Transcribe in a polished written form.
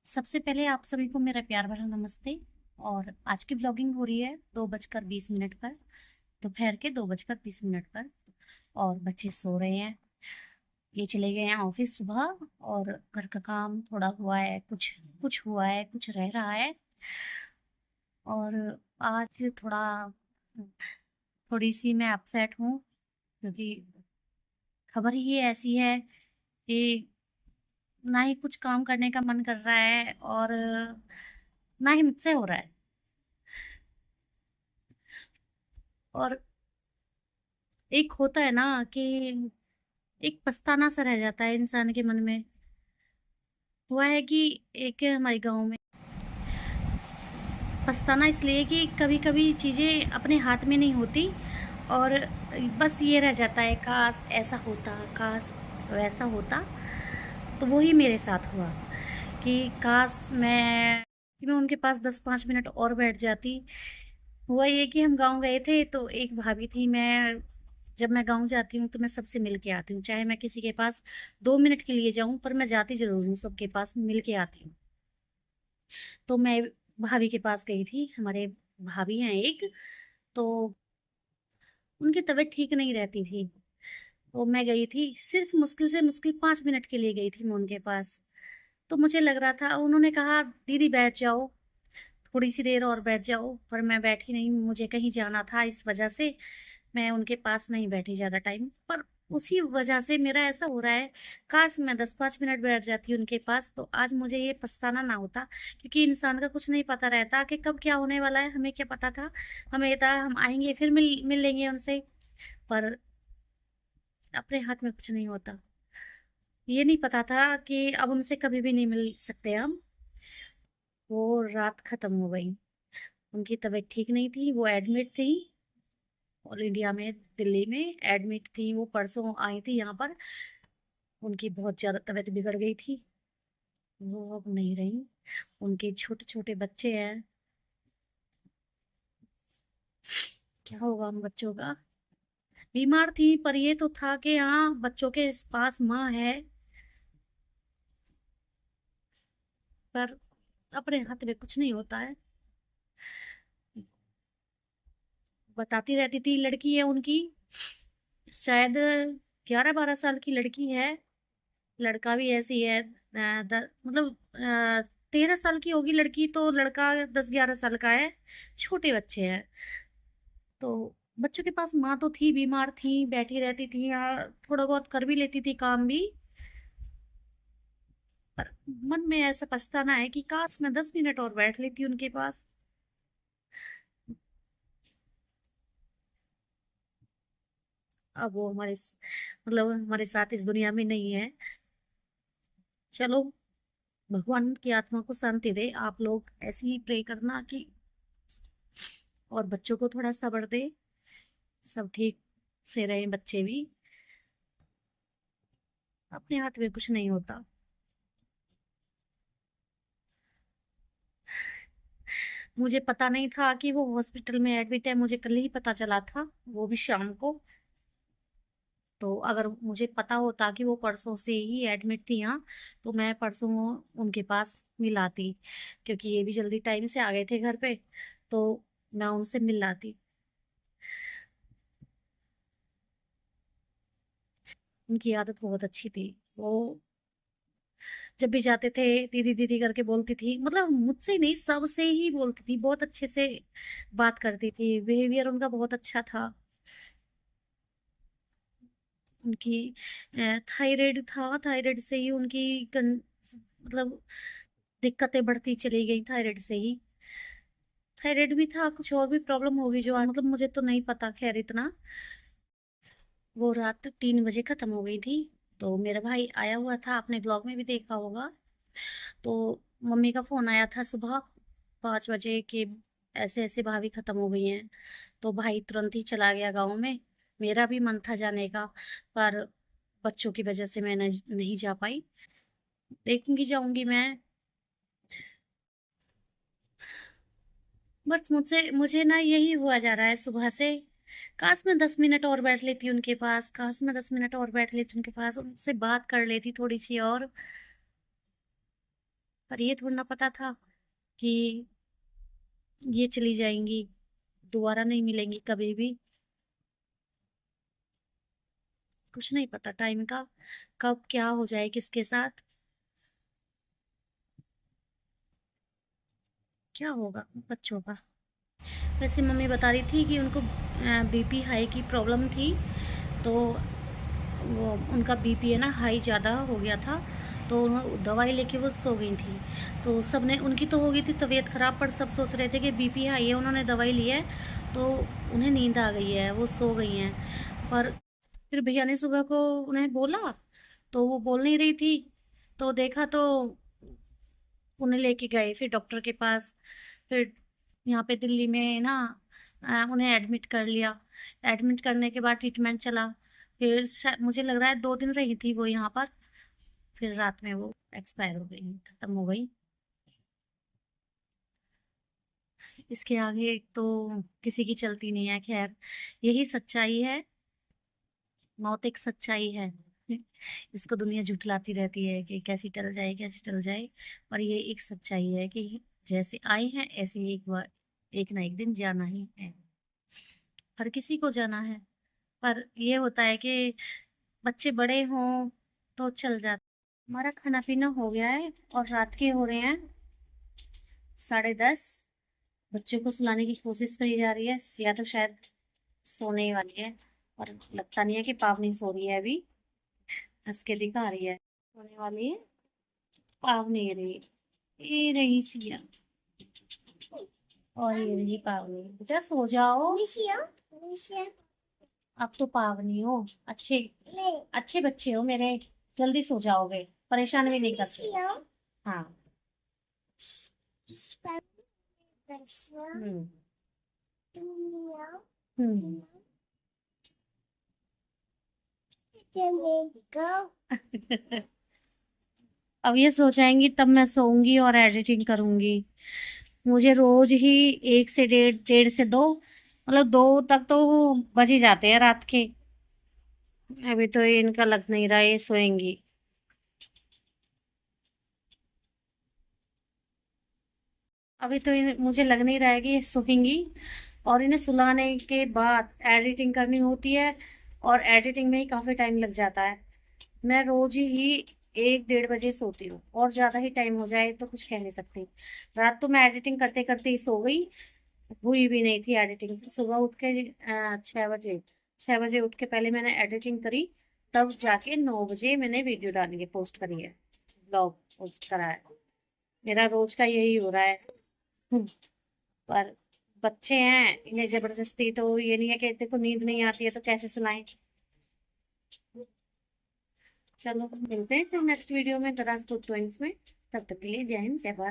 सबसे पहले आप सभी को मेरा प्यार भरा नमस्ते। और आज की ब्लॉगिंग हो रही है 2:20 पर, दोपहर के 2:20 पर। और बच्चे सो रहे हैं, ये चले गए हैं ऑफिस सुबह। और घर का काम थोड़ा हुआ है, कुछ कुछ हुआ है, कुछ रह रहा है। और आज थोड़ी सी मैं अपसेट हूँ, क्योंकि खबर ही ऐसी है कि ना ही कुछ काम करने का मन कर रहा है और ना ही मुझसे हो रहा है। और एक होता है ना कि एक पछताना सा रह जाता है इंसान के मन में। हुआ है कि एक हमारे गांव में पछताना इसलिए कि कभी कभी चीज़ें अपने हाथ में नहीं होती, और बस ये रह जाता है काश ऐसा होता, काश वैसा होता। तो वही मेरे साथ हुआ कि काश मैं उनके पास 10-5 मिनट और बैठ जाती। हुआ ये कि हम गांव गए थे, तो एक भाभी थी। जब मैं गांव जाती हूँ तो मैं सबसे मिल के आती हूँ, चाहे मैं किसी के पास 2 मिनट के लिए जाऊं, पर मैं जाती जरूर हूँ, सबके पास मिल के आती हूँ। तो मैं भाभी के पास गई थी, हमारे भाभी हैं एक। तो उनकी तबीयत ठीक नहीं रहती थी, तो मैं गई थी, सिर्फ मुश्किल से मुश्किल 5 मिनट के लिए गई थी मैं उनके पास। तो मुझे लग रहा था, उन्होंने कहा दीदी बैठ जाओ, थोड़ी सी देर और बैठ जाओ, पर मैं बैठी नहीं, मुझे कहीं जाना था, इस वजह से मैं उनके पास नहीं बैठी ज्यादा टाइम। पर उसी वजह से मेरा ऐसा हो रहा है, काश मैं 10-5 मिनट बैठ जाती उनके पास, तो आज मुझे ये पछताना ना होता। क्योंकि इंसान का कुछ नहीं पता रहता कि कब क्या होने वाला है, हमें क्या पता था। हमें ये था हम आएंगे फिर मिल लेंगे उनसे। पर अपने हाथ में कुछ नहीं होता। ये नहीं पता था कि अब उनसे कभी भी नहीं मिल सकते हम। वो रात खत्म हो गई, उनकी तबीयत ठीक नहीं थी, वो एडमिट थी। ऑल इंडिया में, दिल्ली में एडमिट थी। वो परसों आई थी यहाँ पर, उनकी बहुत ज्यादा तबीयत बिगड़ गई थी। वो अब नहीं रही। उनके छोटे छोटे बच्चे हैं, क्या होगा उन बच्चों का। बीमार थी, पर ये तो था कि हाँ बच्चों के पास माँ है। पर अपने हाथ में कुछ नहीं होता है। बताती रहती थी, लड़की है उनकी, शायद 11-12 साल की लड़की है। लड़का भी ऐसी है, मतलब 13 साल की होगी लड़की, तो लड़का 10-11 साल का है। छोटे बच्चे हैं। तो बच्चों के पास माँ तो थी, बीमार थी, बैठी रहती थी, या थोड़ा बहुत कर भी लेती थी काम भी। पर मन में ऐसा पछताना है कि काश मैं 10 मिनट और बैठ लेती उनके पास। अब वो मतलब हमारे साथ इस दुनिया में नहीं है। चलो, भगवान की आत्मा को शांति दे। आप लोग ऐसे ही प्रे करना कि और बच्चों को थोड़ा सब्र दे, सब ठीक से रहे बच्चे भी। अपने हाथ में कुछ नहीं होता। मुझे पता नहीं था कि वो हॉस्पिटल में एडमिट है, मुझे कल ही पता चला था, वो भी शाम को। तो अगर मुझे पता होता कि वो परसों से ही एडमिट थी यहाँ, तो मैं परसों उनके पास मिल आती, क्योंकि ये भी जल्दी टाइम से आ गए थे घर पे। तो मैं उनसे मिल आती। उनकी आदत बहुत अच्छी थी। वो जब भी जाते थे दीदी दीदी करके बोलती थी, मतलब मुझसे ही नहीं सबसे ही बोलती थी, बहुत अच्छे से बात करती थी, बिहेवियर उनका बहुत अच्छा था। उनकी थायराइड था, थायराइड से ही उनकी मतलब दिक्कतें बढ़ती चली गई थायराइड से ही। थायराइड भी था, कुछ और भी प्रॉब्लम होगी जो मतलब मुझे तो नहीं पता, खैर इतना। वो रात 3 बजे खत्म हो गई थी। तो मेरा भाई आया हुआ था, आपने ब्लॉग में भी देखा होगा। तो मम्मी का फोन आया था सुबह 5 बजे कि ऐसे ऐसे भाभी खत्म हो गई हैं। तो भाई तुरंत ही चला गया गाँव में। मेरा भी मन था जाने का, पर बच्चों की वजह से मैं नहीं जा पाई। देखूंगी, जाऊंगी मैं। बस मुझे ना यही हुआ जा रहा है सुबह से। काश मैं 10 मिनट और बैठ लेती उनके पास, काश मैं 10 मिनट और बैठ लेती उनके पास, उनसे बात कर लेती थोड़ी सी और। पर ये थोड़ा ना पता था कि ये चली जाएंगी, दोबारा नहीं मिलेंगी कभी भी। कुछ नहीं पता टाइम का, कब क्या हो जाए किसके साथ, क्या होगा बच्चों का। वैसे मम्मी बता रही थी कि उनको बीपी हाई की प्रॉब्लम थी, तो वो उनका बीपी है ना हाई ज़्यादा हो गया था, तो दवाई लेके वो सो गई थी। तो सब ने, उनकी तो हो गई थी तबीयत ख़राब, पर सब सोच रहे थे कि बीपी हाई है, उन्होंने दवाई ली है तो उन्हें नींद आ गई है, वो सो गई हैं। पर फिर भैया ने सुबह को उन्हें बोला तो वो बोल नहीं रही थी, तो देखा तो उन्हें लेके गए फिर डॉक्टर के पास। फिर यहाँ पे दिल्ली में ना उन्हें एडमिट कर लिया। एडमिट करने के बाद ट्रीटमेंट चला। फिर मुझे लग रहा है 2 दिन रही थी वो यहाँ पर। फिर रात में वो एक्सपायर हो गई, खत्म हो गई। इसके आगे तो किसी की चलती नहीं है। खैर, यही सच्चाई है, मौत एक सच्चाई है। इसको दुनिया झुठलाती रहती है कि कैसी टल जाए, कैसी टल जाए, पर ये एक सच्चाई है कि जैसे आए हैं ऐसे ही एक बार, एक ना एक दिन जाना ही है। हर किसी को जाना है। पर ये होता है कि बच्चे बड़े हों तो चल जाता। हमारा खाना पीना हो गया है और रात के हो रहे हैं 10:30। बच्चों को सुलाने की कोशिश करी जा रही है, सिया तो शायद सोने ही वाली है, और लगता नहीं है कि पावनी सो रही है अभी। हंस के दिखा रही है सोने वाली है। पावनी रही, ये रही सिया, और ये रही पावनी। बेटा सो जाओ, अब तो पावनी हो। अच्छे अच्छे बच्चे हो मेरे, जल्दी सो जाओगे, परेशान भी नहीं करते। हाँ। हम्म। हम्म। अब ये सो जाएंगी तब मैं सोऊंगी और एडिटिंग करूंगी। मुझे रोज ही 1 से 1:30, 1:30 से 2, मतलब 2 तक तो बज ही जाते हैं रात के। अभी तो इनका लग नहीं रहा है ये सोएंगी। अभी तो मुझे लग नहीं रहा है कि ये सोएंगी, और इन्हें सुलाने के बाद एडिटिंग करनी होती है, और एडिटिंग में ही काफी टाइम लग जाता है। मैं रोज ही 1-1:30 बजे सोती हूँ, और ज्यादा ही टाइम हो जाए तो कुछ कह नहीं सकती। रात तो मैं एडिटिंग करते करते ही सो गई, हुई भी नहीं थी एडिटिंग। फिर सुबह उठ के 6 बजे, 6 बजे उठ के पहले मैंने एडिटिंग करी, तब जाके 9 बजे मैंने वीडियो डाली है, पोस्ट करी है, ब्लॉग पोस्ट करा है। मेरा रोज का यही हो रहा है। हम्म, पर बच्चे हैं, इन्हें जबरदस्ती तो ये नहीं है कि देखो नींद नहीं आती है तो कैसे सुलाएं। चलो मिलते हैं फिर नेक्स्ट वीडियो में दराज टू ट्वेंट्स में। तब तक के लिए जय हिंद, जय भारत।